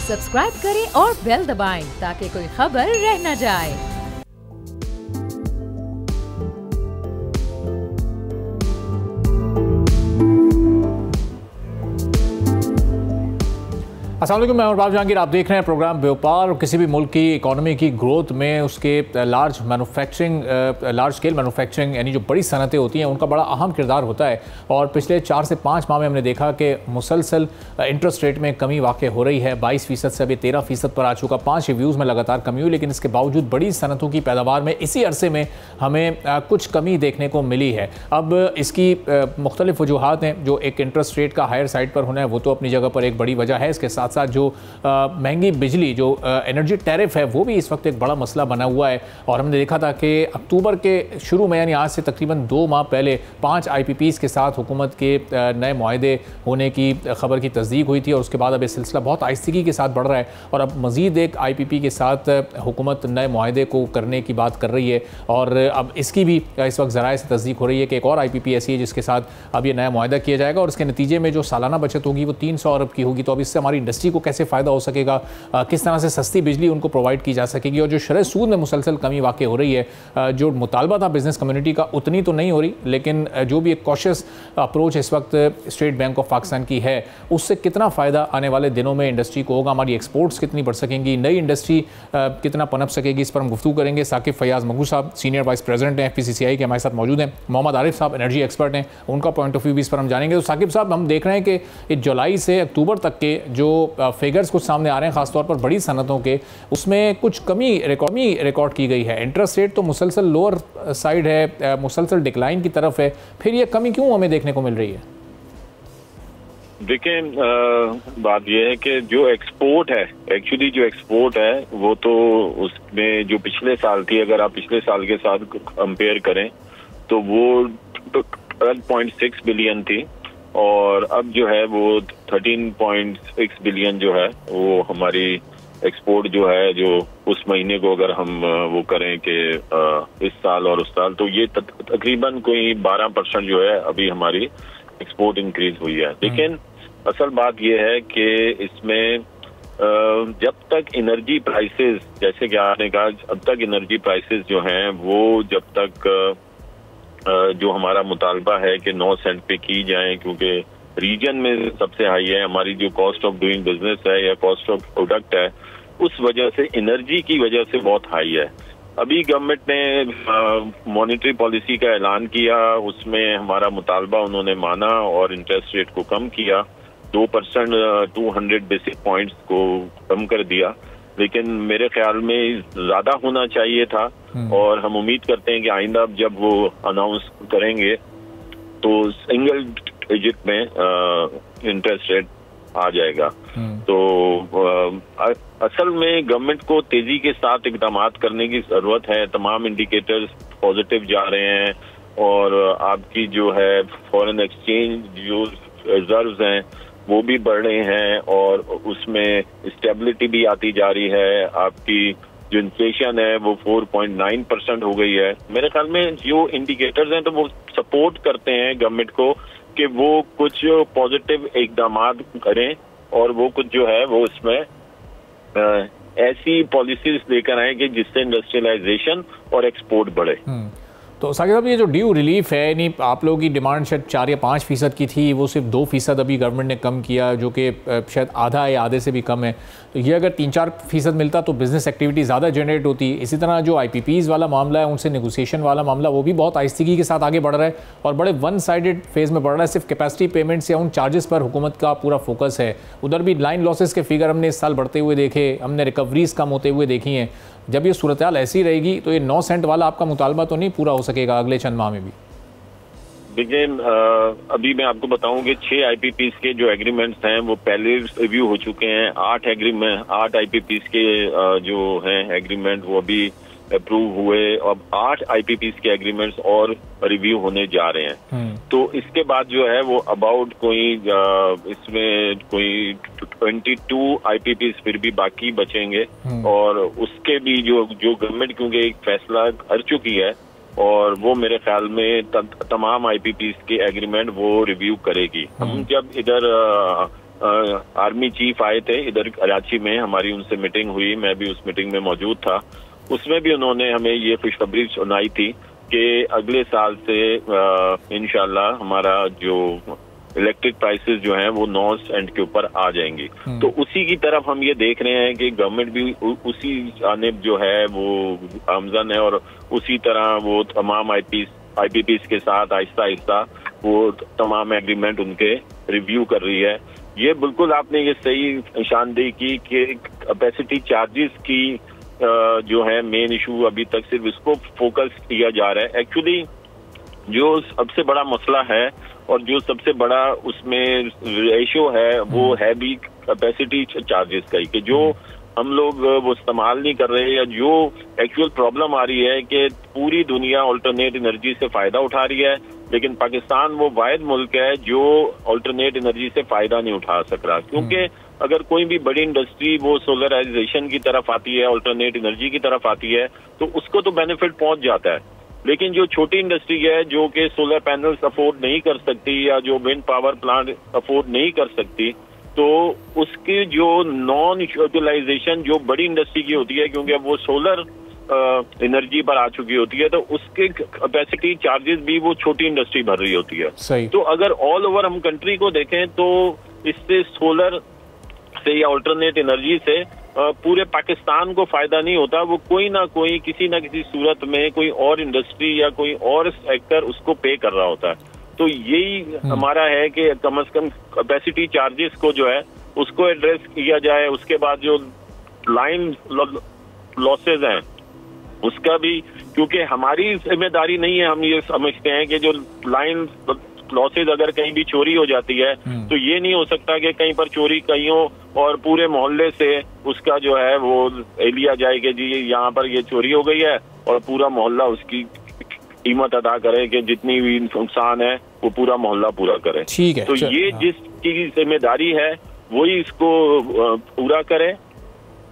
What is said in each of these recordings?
Subscribe करें और bell दबाएं ताकि कोई खबर रह न जाए। अस्सलाम वालेकुम, मैं अरबाज जहांगीर। आप देख रहे हैं प्रोग्राम व्यापार। किसी भी मुल्क की इकोनॉमी की ग्रोथ में उसके लार्ज स्केल मैन्युफैक्चरिंग यानी जो बड़ी सनतें होती हैं उनका बड़ा अहम किरदार होता है। और पिछले 4 से 5 माह में हमने देखा कि मुसलसल इंटरेस्ट रेट में कमी वाक़ हो रही है। 22% से अभी 13% पर आ चुका। 5 रिव्यूज़ में लगातार कमी हुई, लेकिन इसके बावजूद बड़ी सनतों की पैदावार में इसी अरसे में हमें कुछ कमी देखने को मिली है। अब इसकी मुख्तलिफ वजूहात हैं। जो एक इंटरेस्ट रेट का हायर साइड पर होना है वो तो अपनी जगह पर एक बड़ी वजह है। इसके साथ साथ जो महंगी बिजली, जो एनर्जी टैरिफ है, वो भी इस वक्त एक बड़ा मसला बना हुआ है। और हमने देखा था कि अक्टूबर के शुरू में यानी आज से तकरीबन 2 माह पहले 5 IPPs के साथ हुकूमत के नए मुआहदे होने की खबर की तस्दीक हुई थी। और उसके बाद अब ये सिलसिला बहुत आहिस्तगी के साथ बढ़ रहा है और अब मज़ीद एक IPP के साथ हुकूमत नए मुआहदे को करने की बात कर रही है। और अब इसकी भी इस वक्त ज़राए से तस्दीक हो रही है कि एक और IPP ऐसी है जिसके साथ अब ये नया मुआहदा किया जाएगा और इसके नतीजे में जो सालाना बचत होगी वो 300 अरब की होगी। तो अब इससे हमारी इंडस्ट्री को कैसे फ़ायदा हो सकेगा, किस तरह से सस्ती बिजली उनको प्रोवाइड की जा सकेगी। और जो शरह सूद में मुसलसल कमी वाक़ हो रही है, जो मुतालबा था बिज़नेस कम्युनिटी का उतनी तो नहीं हो रही, लेकिन जो भी एक कॉशियस अप्रोच इस वक्त स्टेट बैंक ऑफ पाकिस्तान की है उससे कितना फ़ायदा आने वाले दिनों में इंडस्ट्री को होगा, हमारी एक्सपोर्ट्स कितनी बढ़ सकेंगी, नई इंडस्ट्री कितना पनप सकेगी, इस पर हम गुफ्तगू करेंगे। साकिब फयाज़ मगू साहब सीनियर वाइस प्रेसिडेंट हैं FPCCI के, हमारे साथ मौजूद हैं। मोहम्मद आरिफ साहब एनर्जी एक्सपर्ट हैं, उनका पॉइंट ऑफ व्यू भी इस पर हम जानेंगे। तो साकिब साहब, हम देख रहे हैं कि जुलाई से अक्टूबर तक के जो फिगर्स कुछ सामने आ रहे हैं खासतौर पर बड़ी सनतों के, उसमें कुछ कमी रिकॉर्ड की गई है। इंटरेस्ट रेट तो मुसलसल लोअर साइड है, मुसलसल डिक्लाइन की तरफ है, फिर ये कमी क्यों हमें देखने को मिल रही है? देखें, बात यह है कि जो एक्सपोर्ट है, एक्चुअली जो एक्सपोर्ट है वो तो उसमें जो पिछले साल थी, अगर आप पिछले साल के साथ कंपेयर करें तो वो 12.6 बिलियन थी और अब जो है वो 13.6 बिलियन जो है वो हमारी एक्सपोर्ट जो है, जो उस महीने को अगर हम वो करें कि इस साल और उस साल, तो ये तकरीबन कोई 12% जो है अभी हमारी एक्सपोर्ट इंक्रीज हुई है। लेकिन असल बात यह है कि इसमें जब तक एनर्जी प्राइसेस, जैसे कि आपने कहा, अब तक एनर्जी प्राइसेस जो हैं वो जब तक जो हमारा मुतालबा है कि 9 सेंट पे की जाए, क्योंकि रीजन में सबसे हाई है, हमारी जो कॉस्ट ऑफ डूइंग बिजनेस है या कॉस्ट ऑफ प्रोडक्ट है, उस वजह से एनर्जी की वजह से बहुत हाई है। अभी गवर्नमेंट ने मॉनेटरी पॉलिसी का ऐलान किया, उसमें हमारा मुतालबा उन्होंने माना और इंटरेस्ट रेट को कम किया, 2% 200 बेसिस पॉइंट्स को कम कर दिया। लेकिन मेरे ख्याल में ज्यादा होना चाहिए था और हम उम्मीद करते हैं कि आइंदा जब वो अनाउंस करेंगे तो सिंगल डिजिट में इंटरेस्ट रेट आ जाएगा। तो असल में गवर्नमेंट को तेजी के साथ इकदामात करने की जरूरत है। तमाम इंडिकेटर्स पॉजिटिव जा रहे हैं और आपकी जो है फॉरेन एक्सचेंज जो रिजर्व्स हैं वो भी बढ़ रहे हैं और उसमें स्टेबिलिटी भी आती जा रही है। आपकी जो इन्फ्लेशन है वो 4.9% हो गई है। मेरे ख्याल में जो इंडिकेटर्स हैं तो वो सपोर्ट करते हैं गवर्नमेंट को कि वो कुछ पॉजिटिव इकदामात करें और वो कुछ जो है वो इसमें ऐसी पॉलिसीज लेकर आए कि जिससे इंडस्ट्रियलाइजेशन और एक्सपोर्ट बढ़े। तो साकिब साहब, ये जो ड्यू रिलीफ है, यानी आप लोगों की डिमांड शायद 4 या 5% की थी, वो सिर्फ 2% अभी गवर्नमेंट ने कम किया, जो कि शायद आधा या आधे से भी कम है। तो ये अगर 3-4% मिलता तो बिज़नेस एक्टिविटी ज़्यादा जनरेट होती। इसी तरह जो IPPs वाला मामला है, उनसे नेगोशिएशन वाला मामला, वो भी बहुत आहिस्तगी के साथ आगे बढ़ रहा है और बड़े वन साइडेड फेज़ में बढ़ रहा है। सिर्फ कैपेसिटी पेमेंट्स या उन चार्जेस पर हुकूमत का पूरा फोकस है। उधर भी लाइन लॉसेस के फिगर हमने इस साल बढ़ते हुए देखे, हमने रिकवरीज कम होते हुए देखी हैं। जब ये सूरत हाल ऐसी रहेगी तो ये 9 सेंट वाला आपका मुतालबा तो नहीं पूरा हो सकेगा अगले चंद माह में भी? देखिए, अभी मैं आपको बताऊं कि 6 IPPs के जो एग्रीमेंट्स हैं वो पहले रिव्यू हो चुके हैं। 8 IPPs के जो हैं एग्रीमेंट वो अभी अप्रूव हुए। अब 8 IPPs के एग्रीमेंट्स और रिव्यू होने जा रहे हैं। तो इसके बाद जो है वो अबाउट कोई इसमें कोई 22 IPPs फिर भी बाकी बचेंगे और उसके भी जो गवर्नमेंट क्योंकि एक फैसला कर चुकी है और वो मेरे ख्याल में तमाम IPPs के एग्रीमेंट वो रिव्यू करेगी। हम जब इधर आर्मी चीफ आए थे इधर कराची में, हमारी उनसे मीटिंग हुई, मैं भी उस मीटिंग में मौजूद था। उसमें भी उन्होंने हमें ये खुशखबरी सुनाई थी कि अगले साल से इंशाल्लाह हमारा जो इलेक्ट्रिक प्राइसेस जो हैं वो 9 सेंट के ऊपर आ जाएंगी। तो उसी की तरफ हम ये देख रहे हैं कि गवर्नमेंट भी उसी जानिब जो है वो आमजन है, और उसी तरह वो तमाम IPPs के साथ आहिस्ता आहिस्ता वो तमाम एग्रीमेंट उनके रिव्यू कर रही है। ये बिल्कुल आपने ये सही निशानदेही की कि कैपेसिटी चार्जेस की जो है मेन इशू अभी तक सिर्फ इसको फोकस किया जा रहा है। एक्चुअली जो सबसे बड़ा मसला है और जो सबसे बड़ा उसमें रेशो है वो है भी कैपेसिटी चार्जेस का ही, कि जो हम लोग वो इस्तेमाल नहीं कर रहे, या जो एक्चुअल प्रॉब्लम आ रही है कि पूरी दुनिया अल्टरनेट एनर्जी से फायदा उठा रही है, लेकिन पाकिस्तान वो वाहिद मुल्क है जो अल्टरनेट एनर्जी से फायदा नहीं उठा सक रहा। क्योंकि अगर कोई भी बड़ी इंडस्ट्री वो सोलराइजेशन की तरफ आती है, अल्टरनेट एनर्जी की तरफ आती है, तो उसको तो बेनिफिट पहुंच जाता है, लेकिन जो छोटी इंडस्ट्री है जो कि सोलर पैनल्स अफोर्ड नहीं कर सकती या जो विंड पावर प्लांट अफोर्ड नहीं कर सकती, तो उसकी जो नॉन यूटिलाइजेशन जो बड़ी इंडस्ट्री की होती है, क्योंकि अब वो सोलर एनर्जी पर आ चुकी होती है, तो उसके कैपेसिटी चार्जेस भी वो छोटी इंडस्ट्री भर रही होती है। सही। तो अगर ऑल ओवर हम कंट्री को देखें तो इससे सोलर से या अल्टरनेट एनर्जी से पूरे पाकिस्तान को फायदा नहीं होता, वो कोई ना कोई किसी ना किसी सूरत में कोई और इंडस्ट्री या कोई और सेक्टर उसको पे कर रहा होता है। तो यही हमारा है कि कम से कम कैपेसिटी चार्जेस को जो है उसको एड्रेस किया जाए। उसके बाद जो लाइन लॉसेज हैं उसका भी, क्योंकि हमारी जिम्मेदारी नहीं है, हम ये समझते हैं कि जो लाइन लॉसेज अगर कहीं भी चोरी हो जाती है तो ये नहीं हो सकता कि कहीं पर चोरी कहीं हो और पूरे मोहल्ले से उसका जो है वो लिया जाए कि जी यहाँ पर ये चोरी हो गई है और पूरा मोहल्ला उसकी कीमत अदा करे, कि जितनी भी नुकसान है वो पूरा मोहल्ला पूरा करे। ठीक है। तो ये जिसकी जिम्मेदारी है वही इसको पूरा करे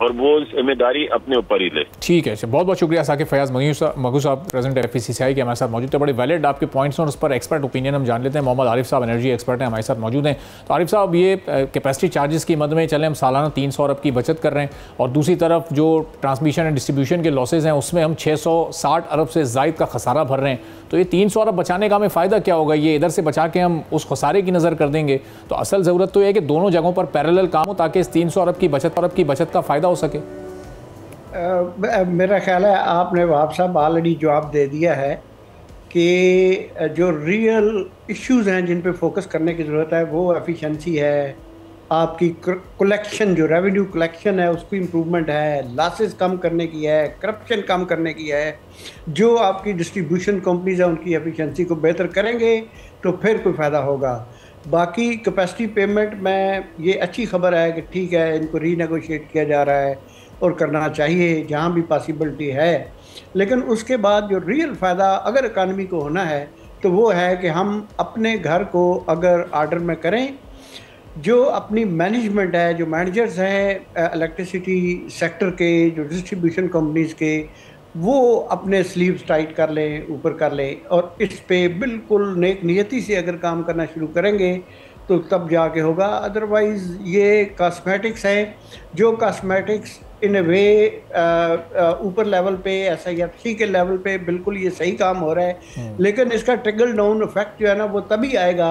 और वो जिम्मेदारी अपने ऊपर ही ले। ठीक है, बहुत बहुत शुक्रिया साकिब फयाज मगू साहब, प्रेसिडेंट FECCI के हमारे साथ मौजूद थे। बड़े वैलिड आपके पॉइंट्स हैं और उस पर एक्सपर्ट ओपिनियन हम जान लेते हैं। मोहम्मद आरिफ साहब एनर्जी एक्सपर्ट हैं, हमारे साथ मौजूद हैं। तो आरिफ साहब, ये कैपेसिटी चार्जेस की मद में चले हम सालाना 300 अरब की बचत कर रहे हैं, और दूसरी तरफ जो ट्रांसमिशन एंड डिस्ट्रीब्यूशन के लॉसेज हैं उसमें हम 660 अरब से ज़ायद का खसारा भर रहे हैं। तो ये 300 अरब बचाने का हमें फ़ायदा क्या होगा? ये इधर से बचा के हम उस खसारे की नज़र कर देंगे, तो असल ज़रूरत तो ये है कि दोनों जगहों पर पैरेलल काम हो ताकि इस 300 अरब की बचत का फ़ायदा हो सके। मेरा ख्याल है आपने वहाब साहब ऑलरेडी जवाब दे दिया है कि जो रियल इश्यूज़ हैं जिन पे फोकस करने की ज़रूरत है वो एफिशिएंसी है, आपकी कलेक्शन जो रेवेन्यू कलेक्शन है उसकी इम्प्रूवमेंट है, लॉसेस कम करने की है, करप्शन कम करने की है। जो आपकी डिस्ट्रीब्यूशन कंपनीज हैं उनकी एफिशिएंसी को बेहतर करेंगे तो फिर कोई फ़ायदा होगा। बाकी कैपेसिटी पेमेंट में ये अच्छी खबर है कि ठीक है, इनको रीनेगोशिएट किया जा रहा है और करना चाहिए जहाँ भी पॉसिबिलिटी है, लेकिन उसके बाद जो रियल फ़ायदा अगर इकानमी को होना है तो वो है कि हम अपने घर को अगर ऑर्डर में करें, जो अपनी मैनेजमेंट है, जो मैनेजर्स हैं इलेक्ट्रिसिटी सेक्टर के, जो डिस्ट्रीब्यूशन कंपनीज़ के, वो अपने स्लीव्स टाइट कर लें, ऊपर कर लें, और इस पे बिल्कुल नेक नियति से अगर काम करना शुरू करेंगे तो तब जाके होगा। अदरवाइज़ ये कॉस्मेटिक्स है, जो कॉस्मेटिक्स इन ए वे ऊपर लेवल पे SIFC के लेवल पे बिल्कुल ये सही काम हो रहा है, लेकिन इसका ट्रिकल डाउन इफेक्ट जो है ना वो तभी आएगा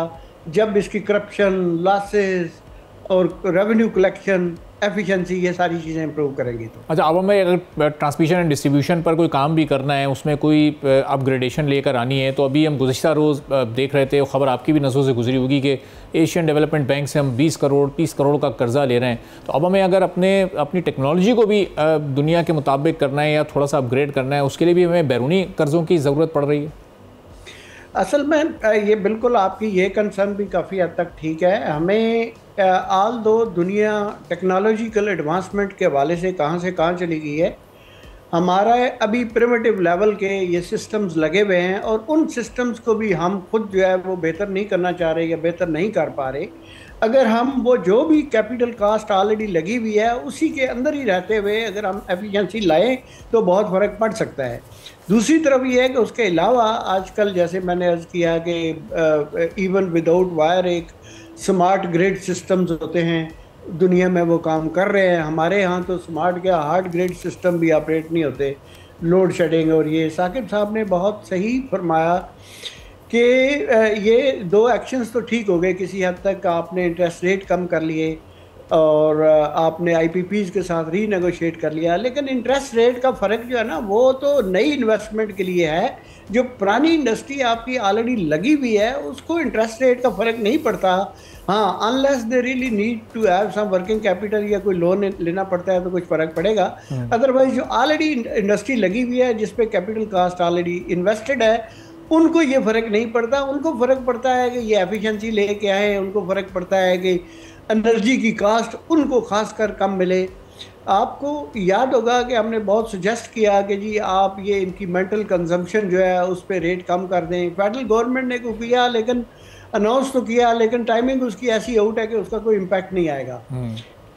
जब इसकी करप्शन, लॉसेस और रेवेन्यू कलेक्शन, एफिशिएंसी, ये सारी चीज़ें इंप्रूव करेंगी। तो अच्छा, अब हमें अगर ट्रांसमिशन एंड डिस्ट्रीब्यूशन पर कोई काम भी करना है, उसमें कोई अपग्रेडेशन लेकर आनी है, तो अभी हम गुज़िश्ता रोज़ देख रहे थे, खबर आपकी भी नज़रों से गुजरी होगी कि एशियन डेवलपमेंट बैंक से हम 20 करोड़ 30 करोड़ का कर्जा ले रहे हैं। तो अब हमें अगर अपनी टेक्नोलॉजी को भी दुनिया के मुताबिक करना है या थोड़ा सा अपग्रेड करना है, उसके लिए भी हमें बैरूनी कर्ज़ों की ज़रूरत पड़ रही है। असल में ये बिल्कुल आपकी ये कंसर्न भी काफ़ी हद तक ठीक है। हमें आल दो दुनिया टेक्नोलॉजिकल एडवांसमेंट के हवाले से कहाँ चली गई है, हमारा अभी प्रिमिटिव लेवल के ये सिस्टम्स लगे हुए हैं और उन सिस्टम्स को भी हम खुद जो है वो बेहतर नहीं करना चाह रहे या बेहतर नहीं कर पा रहे। अगर हम वो जो भी कैपिटल कास्ट ऑलरेडी लगी हुई है उसी के अंदर ही रहते हुए अगर हम एफिशिएंसी लाएं तो बहुत फ़र्क पड़ सकता है। दूसरी तरफ ये है कि उसके अलावा आजकल जैसे मैंने अर्ज़ किया कि इवन विदाउट वायर एक स्मार्ट ग्रिड सिस्टम्स होते हैं, दुनिया में वो काम कर रहे हैं। हमारे यहाँ तो स्मार्ट क्या हार्ड ग्रिड सिस्टम भी ऑपरेट नहीं होते, लोड शेडिंग। और ये साकिब साहब ने बहुत सही फरमाया कि ये दो एक्शंस तो ठीक हो गए किसी हद तक। आपने इंटरेस्ट रेट कम कर लिए और आपने आईपीपीज के साथ रीनेगोशिएट कर लिया, लेकिन इंटरेस्ट रेट का फ़र्क जो है ना वो तो नई इन्वेस्टमेंट के लिए है। जो पुरानी इंडस्ट्री आपकी ऑलरेडी लगी हुई है उसको इंटरेस्ट रेट का फ़र्क नहीं पड़ता। हाँ, unless they really need to have some working capital या कोई लोन लेना पड़ता है तो कुछ फ़र्क पड़ेगा। अदरवाइज जो ऑलरेडी इंडस्ट्री लगी हुई है जिस पे कैपिटल कास्ट ऑलरेडी इन्वेस्टेड है उनको ये फ़र्क नहीं पड़ता। उनको फ़र्क पड़ता है कि ये एफिशिएंसी लेके आए, उनको फ़र्क पड़ता है कि एनर्जी की कास्ट उनको खासकर कम मिले। आपको याद होगा कि हमने बहुत सजेस्ट किया कि जी आप ये इनकी मेंटल कंजम्पशन जो है उस पर रेट कम कर दें। फेडरल गवर्नमेंट ने को किया, लेकिन अनाउंस तो किया, लेकिन टाइमिंग उसकी ऐसी आउट है कि उसका कोई इम्पैक्ट नहीं आएगा।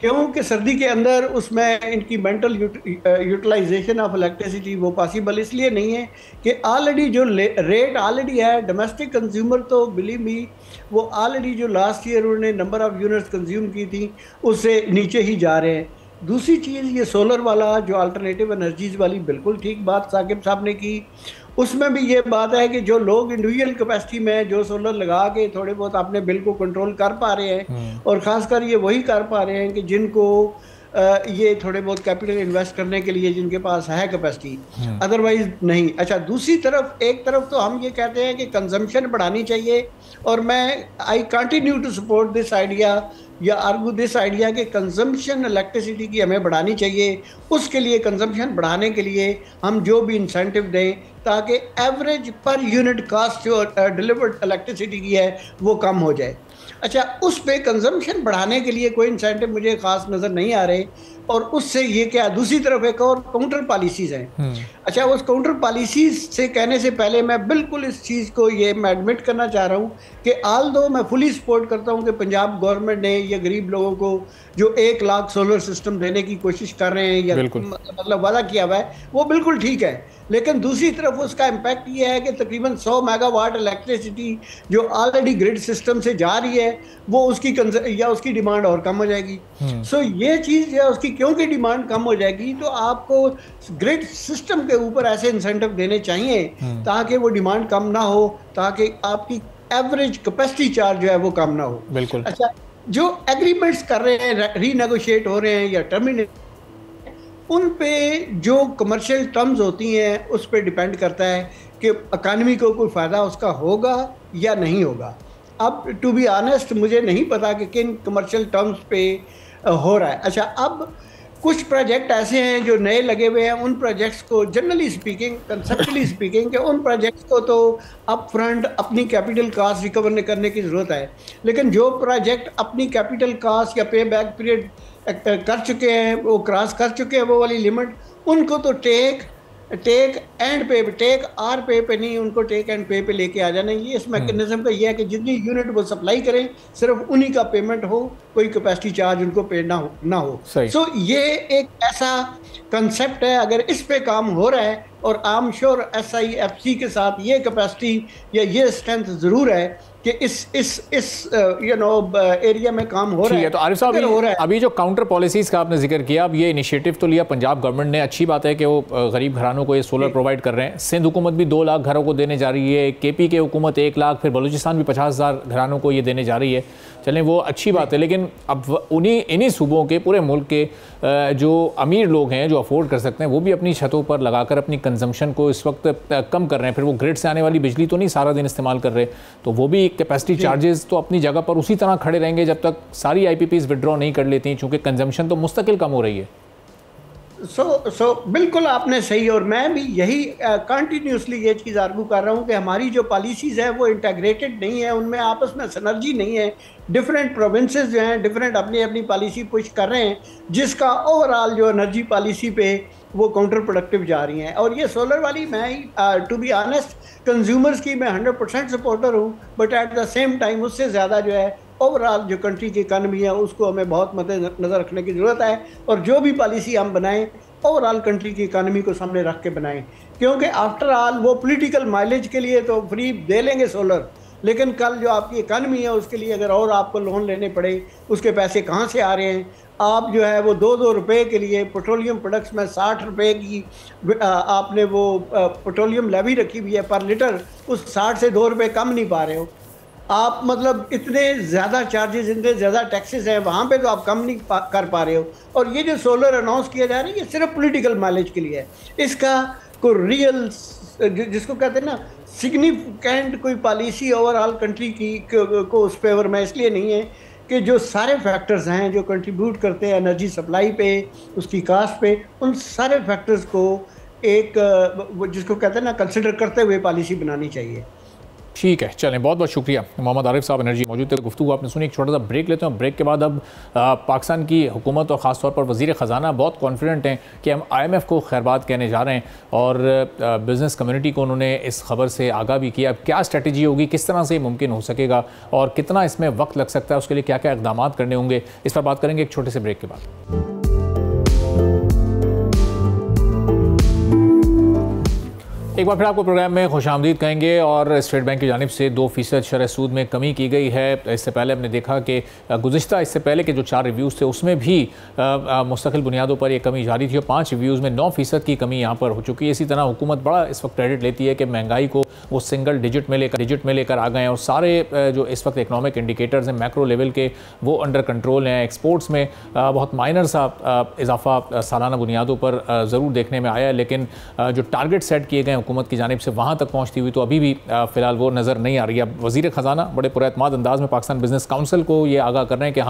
क्योंकि सर्दी के अंदर उसमें इनकी मेंटल यूटिलाइजेशन ऑफ इलेक्ट्रिसिटी वो पॉसिबल इसलिए नहीं है कि ऑलरेडी जो रेट ऑलरेडी है डोमेस्टिक कंज्यूमर तो बिलीव मी वो ऑलरेडी जो लास्ट ईयर उन्होंने नंबर ऑफ यूनिट्स कंज्यूम की थी उससे नीचे ही जा रहे हैं। दूसरी चीज़ ये सोलर वाला जो अल्टरनेटिव एनर्जीज़ वाली बिल्कुल ठीक बात साकिब साहब ने की। उसमें भी ये बात है कि जो लोग इंडिविजुअल कैपेसिटी में जो सोलर लगा के थोड़े बहुत अपने बिल को कंट्रोल कर पा रहे हैं और ख़ासकर ये वही कर पा रहे हैं कि जिनको ये थोड़े बहुत कैपिटल इन्वेस्ट करने के लिए जिनके पास है कैपेसिटी, अदरवाइज नहीं। अच्छा, दूसरी तरफ एक तरफ तो हम ये कहते हैं कि कंजम्पशन बढ़ानी चाहिए और मैं I continue to support this idea या आर्गू दिस आइडिया कि कंजम्पशन इलेक्ट्रिसिटी की हमें बढ़ानी चाहिए। उसके लिए कंजम्पशन बढ़ाने के लिए हम जो भी इंसेंटिव दें ताकि एवरेज पर यूनिट कास्ट जो डिलीवर्ड इलेक्ट्रिसिटी की है वो कम हो जाए। अच्छा, उस पे कंजम्पशन बढ़ाने के लिए कोई इंसेंटिव मुझे खास नज़र नहीं आ रहे। और उससे ये क्या, दूसरी तरफ एक और काउंटर पॉलिसीज़ हैं। अच्छा, उस काउंटर पॉलिसीज़ से कहने से पहले मैं बिल्कुल इस चीज़ को ये मैं एडमिट करना चाह रहा हूँ कि आल दो मैं फुली सपोर्ट करता हूँ कि पंजाब गवर्नमेंट ने ये गरीब लोगों को जो 1 लाख सोलर सिस्टम देने की कोशिश कर रहे हैं या मतलब वादा किया हुआ है वो बिल्कुल ठीक है। लेकिन दूसरी तरफ उसका इम्पैक्ट ये है कि तकरीबन 100 मेगावाट इलेक्ट्रिसिटी जो ऑलरेडी ग्रिड सिस्टम से जा रही है वो उसकी डिमांड और कम हो जाएगी। सो ये चीज़ या उसकी क्योंकि डिमांड कम हो जाएगी तो आपको ग्रिड सिस्टम के ऊपर ऐसे इंसेंटिव देने चाहिए ताकि वो डिमांड कम ना हो, ताकि आपकी एवरेज कैपेसिटी चार्ज जो है वो कम ना हो। बिल्कुल। अच्छा, जो एग्रीमेंट्स कर रहे हैं, रीनेगोशिएट हो रहे हैं या टर्मिनेट, उन पे जो कमर्शियल टर्म्स होती हैं उस पे डिपेंड करता है कि इकानमी को कोई फ़ायदा उसका होगा या नहीं होगा। अब टू बी ऑनेस्ट मुझे नहीं पता कि किन कमर्शियल टर्म्स पे हो रहा है। अच्छा, अब कुछ प्रोजेक्ट ऐसे हैं जो नए लगे हुए हैं, उन प्रोजेक्ट्स को जनरली स्पीकिंग, कंसेप्चुअली स्पीकिंग, कि उन प्रोजेक्ट्स को तो अप फ्रंट अपनी कैपिटल कास्ट रिकवर करने की ज़रूरत है। लेकिन जो प्रोजेक्ट अपनी कैपिटल कास्ट या पे बैक पीरियड कर चुके हैं, वो क्रॉस कर चुके हैं वो वाली लिमिट, उनको तो टेक एंड पे नहीं, उनको टेक एंड पे लेके आ जाना। ये इस मैकेनिज्म का ये है कि जितनी यूनिट वो सप्लाई करें सिर्फ उन्हीं का पेमेंट हो, कोई कैपेसिटी चार्ज उनको पे ना हो। सो ये एक ऐसा कंसेप्ट है, अगर इस पे काम हो रहा है और आई एम श्योर SIFC के साथ ये कैपेसिटी या ये स्ट्रेंथ ज़रूर है कि इस एरिया में काम हो रहा है। तो आरिफ साहब, अभी जो काउंटर पॉलिसीज़ का आपने जिक्र किया, अब ये इनिशिएटिव तो लिया पंजाब गवर्नमेंट ने, अच्छी बात है कि वो गरीब घरानों को ये सोलर प्रोवाइड कर रहे हैं। सिंध हुकूमत भी 2 लाख घरों को देने जा रही है, KP की हुकूमत 1 लाख, फिर बलूचिस्तान भी 50,000 घरानों को ये देने जा रही है। चलें, वो अच्छी बात है, लेकिन अब इन्हीं सूबों के, पूरे मुल्क के जो अमीर लोग हैं जो अफोर्ड कर सकते हैं वो भी अपनी छतों पर लगाकर अपनी कंजम्पशन को इस वक्त कम कर रहे हैं। फिर वो ग्रिड से आने वाली बिजली तो नहीं सारा दिन इस्तेमाल कर रहे, तो वो भी कैपेसिटी चार्जेस तो अपनी जगह पर उसी तरह खड़े रहेंगे जब तक सारी IPPs विड्रॉ नहीं कर लेती, चूँकि कंजम्पशन तो मुस्तकिल कम हो रही है। बिल्कुल आपने सही, और मैं भी यही कंटिन्यूसली ये चीज़ आर्गू कर रहा हूँ कि हमारी जो पॉलिसीज़ है वो इंटीग्रेटेड नहीं है, उनमें आपस में सिनर्जी नहीं है। डिफरेंट प्रोविंसेस जो हैं डिफरेंट अपनी अपनी पॉलिसी पुश कर रहे हैं, जिसका ओवरऑल जो एनर्जी पॉलिसी पे वो काउंटर प्रोडक्टिव जा रही हैं। और ये सोलर वाली मैं टू बी ऑनेस्ट कंज्यूमर्स की मैं 100% सपोर्टर हूँ, but at the same time उससे ज़्यादा जो है ओवरऑल जो कंट्री की इकानमी है उसको हमें बहुत मद्देनज़र रखने की ज़रूरत है। और जो भी पॉलिसी हम बनाएं ओवरऑल कंट्री की इकानमी को सामने रख के बनाएं, क्योंकि आफ्टर ऑल वो पॉलिटिकल माइलेज के लिए तो फ्री दे लेंगे सोलर, लेकिन कल जो आपकी इकानमी है उसके लिए अगर और आपको लोन लेने पड़े, उसके पैसे कहाँ से आ रहे हैं? आप जो है वो 2-2 रुपये के लिए पेट्रोलियम प्रोडक्ट्स में 60 रुपये की आपने वो पेट्रोलियम लेवी रखी हुई है पर लीटर, उस 60 से 2 रुपये कम नहीं पा रहे हो आप। मतलब इतने ज़्यादा चार्जेस, इतने ज़्यादा टैक्सेस हैं वहाँ पे तो आप कम नहीं कर पा रहे हो। और ये जो सोलर अनाउंस किया जा रहा है ये सिर्फ पॉलिटिकल माइलेज के लिए है, इसका कोई रियल जिसको कहते हैं ना सिग्निफिकेंट कोई पॉलिसी ओवरऑल कंट्री की को उस फेवर में इसलिए नहीं है कि जो सारे फैक्टर्स हैं जो कंट्रीब्यूट करते हैं एनर्जी सप्लाई पे, उसकी कास्ट पे, उन सारे फैक्टर्स को एक जिसको कहते हैं ना कंसिडर करते हुए पॉलिसी बनानी चाहिए। ठीक है, चलें, बहुत बहुत शुक्रिया मोहम्मद आरिफ साहब एनर्जी मौजूद थे। गुफ्तगू आपने सुनी। एक छोटा सा ब्रेक लेते हैं। ब्रेक के बाद अब पाकिस्तान की हुकूमत और ख़ास तौर पर वज़ीर ख़जाना बहुत कॉन्फिडेंट हैं कि हम IMF को खैरबाद कहने जा रहे हैं और बिज़नेस कम्युनिटी को उन्होंने इस खबर से आगाह भी किया। अब क्या स्ट्रेटजी होगी, किस तरह से मुमकिन हो सकेगा और कितना इसमें वक्त लग सकता है, उसके लिए क्या क्या इक़दाम करने होंगे, इस पर बात करेंगे एक छोटे से ब्रेक के बाद। एक बार फिर आपको प्रोग्राम में खुशामदीद कहेंगे। और स्टेट बैंक की जानिब से 2% शरह सूद में कमी की गई है। इससे पहले हमने देखा कि इससे पहले के जो 4 रिव्यूज़ थे उसमें भी मुस्तकिल बुनियादों पर यह कमी जारी थी और 5 रिव्यूज़ में 9% की कमी यहाँ पर हो चुकी है। इसी तरह हुकूमत बड़ा इस वक्त क्रेडिट लेती है कि महंगाई को वो सिंगल डिजिट में लेकर आ गए हैं और सारे जो इस वक्त इकनॉमिक इंडिकेटर्स हैं मैक्रो लेवल के वो अंडर कंट्रोल हैं। एक्सपोर्ट्स में बहुत माइनर सा इजाफा सालाना बुनियादों पर ज़रूर देखने में आया है, लेकिन जो टारगेट सेट किए गए हुकूमत की जानिब से वहाँ तक पहुँचती हुई तो अभी भी फ़िलहाल वो नज़र नहीं आ रही है। वज़ीर ख़जाना बड़े पुरएतमाद अंदाज़ में पाकिस्तान बिज़नेस काउंसिल को ये आगाह कर रहे हैं कि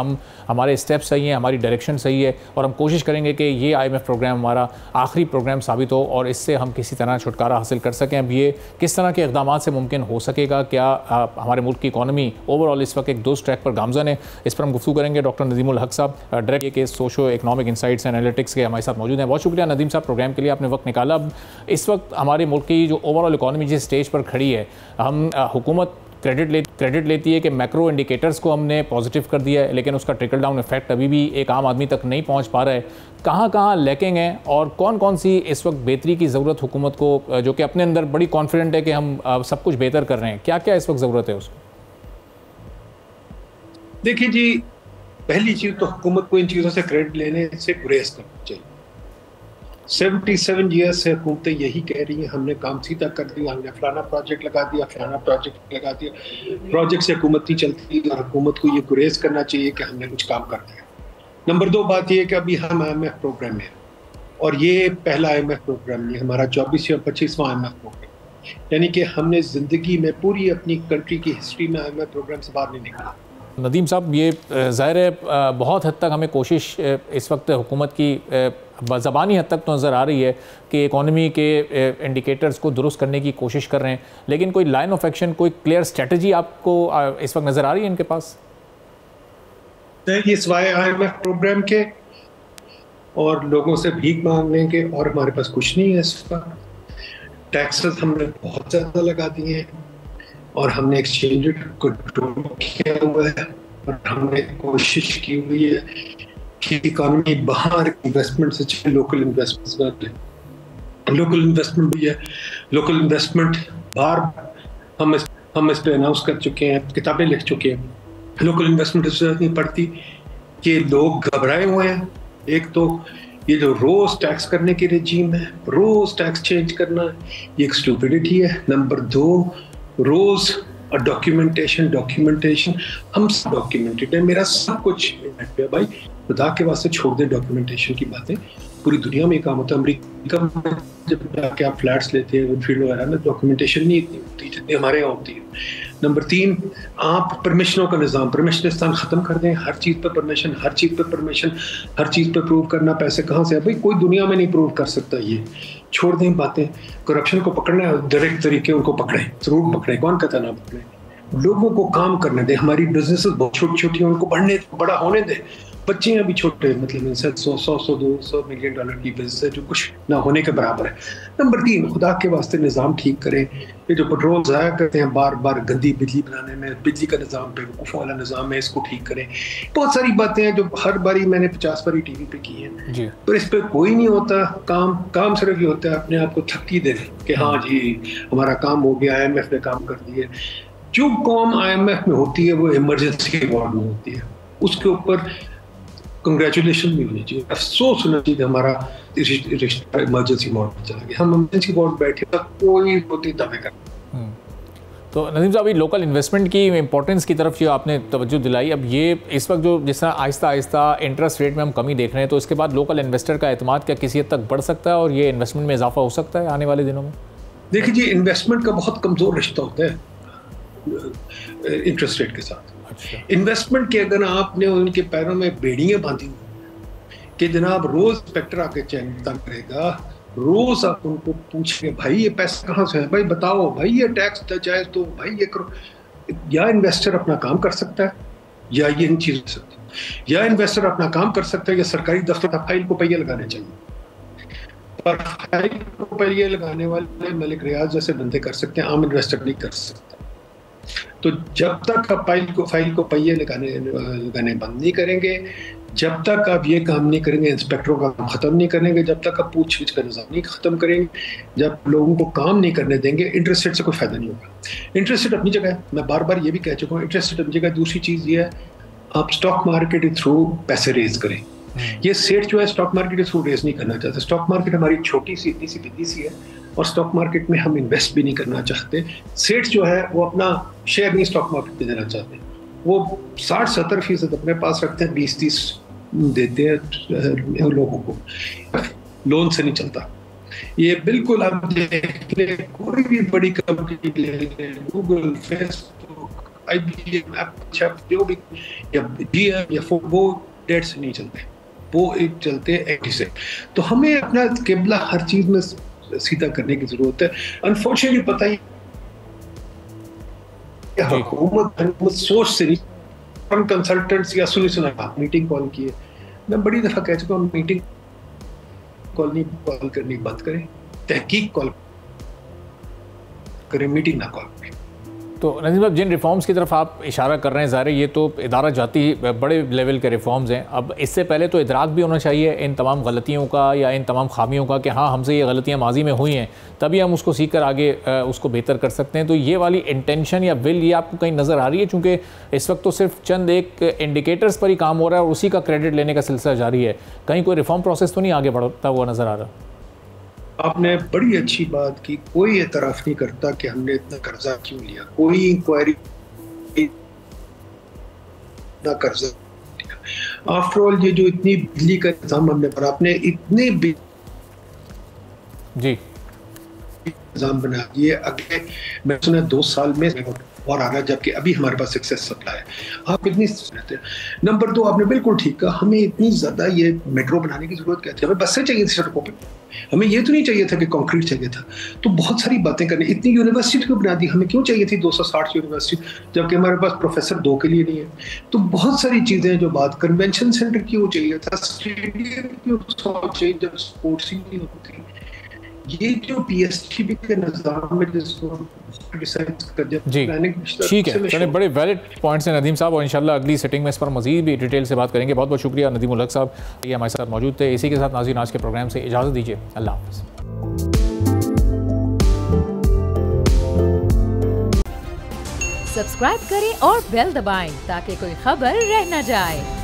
हमारे स्टेप सही हैं, हमारी डायरेक्शन सही है और हम कोशिश करेंगे कि ये IMF प्रोग्राम हमारा आखिरी प्रोग्राम साबित हो और इससे हम किसी तरह छुटकारा हासिल कर सकें। अब ये किस तरह के इक़दाम से मुमकिन हो सकेगा, क्या हमारे मुल्क की इकॉनमी ओवरऑल इस वक्त एक दोस्त ट्रैक पर गामज़न है, इस पर हम गुफ्तगू करेंगे। डॉक्टर नदीमुल हक साहब डायरेक्टर के सोशो इकनॉमिक इंसाइट्स एनालिटिक्स के हमारे साथ मौजूद हैं। बहुत शुक्रिया नदीम साहब, प्रोग्राम के लिए आपने वक्त निकाला। अब इस वक्त हमारे मुल्क की जो ओवरऑल इकॉनमी जिस स्टेज पर खड़ी है, हम हुकूमत क्रेडिट लेती है कि मैक्रो इंडिकेटर्स को हमने पॉजिटिव कर दिया है, लेकिन उसका ट्रिकल डाउन इफेक्ट अभी भी एक आम आदमी तक नहीं पहुंच पा रहा है। कहाँ लैकिंग है और कौन कौन सी इस वक्त बेहतरी की ज़रूरत हुकूमत को, जो कि अपने अंदर बड़ी कॉन्फिडेंट है कि हम सब कुछ बेहतर कर रहे हैं, क्या क्या इस वक्त ज़रूरत है उसको? देखिए जी, पहली चीज़ तो हुकूमत को इन चीज़ों से क्रेडिट लेने से गुरेज करना चाहिए। 77 ईयर्स से हुकूमतें यही कह रही हैं हमने काम सीधा कर दिया, हमने फलाना प्रोजेक्ट लगा दिया, फलाना प्रोजेक्ट लगा दिया, प्रोजेक्ट से हुकूमत नहीं चलती और हुकूमत को ये गुरेज करना चाहिए कि हमने कुछ काम कर दिया। नंबर 2 बात ये कि अभी हम IMF प्रोग्राम में और ये पहला IMF प्रोग्राम नहीं, हमारा 24 या 25वां IMF प्रोग्राम, यानी कि हमने ज़िंदगी में पूरी अपनी कंट्री की हिस्ट्री में IMF प्रोग्राम से बाहर नहीं निकला। नदीम साहब, ये ज़ाहिर है बहुत हद तक हमें कोशिश इस वक्त हुकूमत की ज़बानी हद तक तो नज़र आ रही है कि इकॉनमी के इंडिकेटर्स को दुरुस्त करने की कोशिश कर रहे हैं, लेकिन कोई लाइन ऑफ एक्शन, कोई क्लियर स्ट्रेटजी आपको इस वक्त नज़र आ रही है इनके पास? ये सिवाय IMF प्रोग्राम के और लोगों से भीख मांगने के और हमारे पास कुछ नहीं है। इस पर टैक्सेस हमने बहुत ज़्यादा लगा दिए हैं और हमने एक्सचेंज रेट को कंट्रोल किया हुआ है और हमने कोशिश की हुई है कि इकॉनमी बाहर इन्वेस्टमेंट से चाहिए लोकल इन्वेस्टमेंट्स में। लोकल इन्वेस्टमेंट भी है, लोकल इन्वेस्टमेंट बाहर हम इस पे अनाउंस कर चुके हैं, किताबें लिख चुके हैं। लोकल इन्वेस्टमेंट की जरूरत नहीं पड़ती कि लोग घबराए हुए हैं। एक तो ये जो रोज टैक्स करने की रेजीम है, रोज टैक्स चेंज करना, ये एक स्टूपिडिटी है। नंबर 2, रोज और डॉक्यूमेंटेशन हम सब डॉक्यूमेंटेड है, मेरा सब कुछ है भाई, खुदा के वास्ते छोड़ दे डॉक्यूमेंटेशन की बातें। पूरी दुनिया में काम होता है। अमेरिका में जब जाके आप फ्लैट्स लेते हैं फील्ड वगैरह में डॉक्यूमेंटेशन नहीं इतनी होती जितनी हमारे यहाँ होती है। नंबर 3, आप परमिशनों का निज़ाम, परमिशनिस्तान ख़त्म कर दें। हर चीज़ पर परमिशन, हर चीज़ पर परमिशन, हर चीज़ पर प्रूव करना पैसे कहाँ से है भाई, कोई दुनिया में नहीं प्रूव कर सकता। ये छोड़ दें बातें। करप्शन को पकड़ना है, डायरेक्ट तरीके उनको पकड़ें, जरूर पकड़ें, कौन कहता ना पकड़ें। लोगों को काम करने दें। हमारी बिजनेस बहुत छोटी छोटी हैं, उनको बड़ा होने दें। बच्चे अभी छोटे, मतलब इनसे 100-200 मिलियन डॉलर की बिजनेस है जो कुछ ना होने के बराबर है। नंबर 3, खुदा के वास्ते निज़ाम ठीक करें। ये जो पेट्रोल ज़ाया करते हैं बार बार गंदी बिजली बनाने में, बिजली का निज़ाम बेवकूफ़ वाला निज़ाम है, इसको ठीक करें। बहुत सारी बातें हैं जो हर बारी मैंने 50 बारी टीवी पे की हैं, पर इस पर कोई नहीं होता। काम सिर्फ ये होता है अपने आप को थपकी देने कि हाँ जी हमारा काम हो गया, IMF ने काम कर दिए। जो कॉम IMF में होती है वो इमरजेंसी वार्ड में होती है, उसके ऊपर कंग्रेचुलेशन भी होनी चाहिए, अफसोस होना चाहिए कि हमारा रिश्ता इमरजेंसी वार्ड में चला गया। हम इमरजेंसी वार्ड बैठे तक कोई होती दावे कर। तो नदीम साहब, लोकल इन्वेस्टमेंट की इंपॉर्टेंस की तरफ जो आपने तवज्जो दिलाई, अब ये इस वक्त जो जिस तरह आहिस्ता आहिस्ता इंटरेस्ट रेट में हम कमी देख रहे हैं, तो इसके बाद लोकल इन्वेस्टर का एतमाद क्या किसी हद तक बढ़ सकता है और ये इन्वेस्टमेंट में इजाफा हो सकता है आने वाले दिनों में? देखिए जी, इन्वेस्टमेंट का बहुत कमज़ोर रिश्ता होता है इंटरेस्ट रेट के साथ। अच्छा। इन्वेस्टमेंट के अगर आपने उनके पैरों में बेड़ियां बांधी कि जनाब रोज इंस्पेक्टर आके चेक करेगा, रोज आप उनको पूछेंगे भाई ये पैसा कहाँ से है, भाई बताओ, भाई ये टैक्स जाए तो भाई ये करो, या इन्वेस्टर अपना काम कर सकता है या ये इन चीजों से सकता है, या इन्वेस्टर अपना काम कर सकता है या सरकारी दफ्तर फाइल को पहिए लगाने चाहिए। पर फाइल को पहिए लगाने वाले मलिक रियाज जैसे बंदे कर सकते हैं, आम इन्वेस्टर नहीं कर सकता। तो जब तक आप फाइल को पहिए लगाने बंद नहीं करेंगे, जब तक आप ये काम नहीं करेंगे, इंस्पेक्टरों का काम खत्म नहीं करेंगे, जब तक आप पूछ-गछ का निज़ाम नहीं खत्म करेंगे, जब लोगों को काम नहीं करने देंगे, इंटरेस्ट रेट से कोई फायदा नहीं होगा। इंटरेस्ट रेट अपनी जगह है, मैं बार बार ये भी कह चुका हूँ, इंटरेस्ट रेट अपनी जगह। दूसरी चीज़ ये है, आप स्टॉक मार्केट के थ्रू पैसे रेज करें। ये सेठ जो है स्टॉक मार्केट के थ्रू रेज नहीं करना चाहते। स्टॉक मार्केट हमारी छोटी सी इतनी सी बिंदी सी है और स्टॉक मार्केट में हम इन्वेस्ट भी नहीं करना चाहते। सेठ जो है वो अपना शेयर नहीं स्टॉक मार्केट में देना चाहते, वो 60-70% अपने पास रखते हैं, 20-30 देते हैं लोगों को। लोन से नहीं चलता ये, बिल्कुल आप देख ले, कोई भी बड़ी कंपनी ले ले, गूगल, फेसबुक, IBM, एप्पल, जो भी, या GM या वो डेट से नहीं चलते, वो एक चलते हैं एक्टिव से। तो हमें अपना किबला हर चीज में सीधा करने की जरूरत है। अनफॉर्चुनेटली पता ही हुकूमत सोच से नहीं, कंसल्टेंट्स या सुना मीटिंग कॉल की है। मैं बड़ी दफा कह चुका हूँ, मीटिंग कॉल करनी बंद करें, तहकीक कॉल करें, मीटिंग ना कॉल करें। तो नदीम साहब, जिन रिफॉर्म्स की तरफ आप इशारा कर रहे हैं, ज़ाहिर ये तो इदारा जाती बड़े लेवल के रिफॉर्म्स हैं। अब इससे पहले तो इदराक भी होना चाहिए इन तमाम गलतियों का या इन तमाम खामियों का कि हाँ, हमसे ये गलतियाँ माजी में हुई हैं, तभी हम उसको सीख कर आगे उसको बेहतर कर सकते हैं। तो ये वाली इंटेंशन या विल ये आपको कहीं नज़र आ रही है? चूँकि इस वक्त तो सिर्फ चंद एक इंडिकेटर्स पर ही काम हो रहा है और उसी का क्रेडिट लेने का सिलसिला जारी है, कहीं कोई रिफॉर्म प्रोसेस तो नहीं आगे बढ़ता हुआ नज़र आ रहा? आपने बड़ी अच्छी बात की, कोई एतराफ़ नहीं करता कि हमने इतना कर्जा क्यों लिया, कोई इंक्वायरी ना कर्जा लिया। आफ्टर ऑल ये जो इतनी बिजली का इंतजाम हमने पर, आपने इतने जी इंतजाम बना दिए, अगले मैं सुना 2 साल में और आ रहा है, जबकि अभी हमारे पास सक्सेस सप्लाई है। आप इतनी रहते हैं। नंबर 2, आपने बिल्कुल ठीक कहा, हमें इतनी ज्यादा ये मेट्रो बनाने की जरूरत क्या थी? हमें बसें चाहिए थी सड़कों पे, हमें ये तो नहीं चाहिए था कि कंक्रीट चाहिए था। तो बहुत सारी बातें करनी, इतनी यूनिवर्सिटी क्यों बना दी? हमें क्यों चाहिए थी 260 यूनिवर्सिटी, जबकि हमारे पास प्रोफेसर 2 के लिए नहीं है? तो बहुत सारी चीजें जो बात, कन्वेंशन सेंटर क्यों चाहिए था, स्टेडियम क्यों चाहिए जब स्पोर्ट्स ही नहीं होती? ये जो PSTB के निज़ाम में जिसको जी ठीक है, चलिए, बड़े वैलिड पॉइंट्स हैं नदीम साहब, और इंशाल्लाह अगली सेटिंग में इस पर मजीद भी डिटेल से बात करेंगे। बहुत बहुत शुक्रिया नदीम उल हक साहब, ये हमारे साथ मौजूद थे। इसी के साथ नाज़रीन आज के प्रोग्राम से इजाज़त दीजिए, अल्लाह हाफ़िज़। सब्सक्राइब करें और बेल दबाएं ताकि कोई खबर रह न जाए।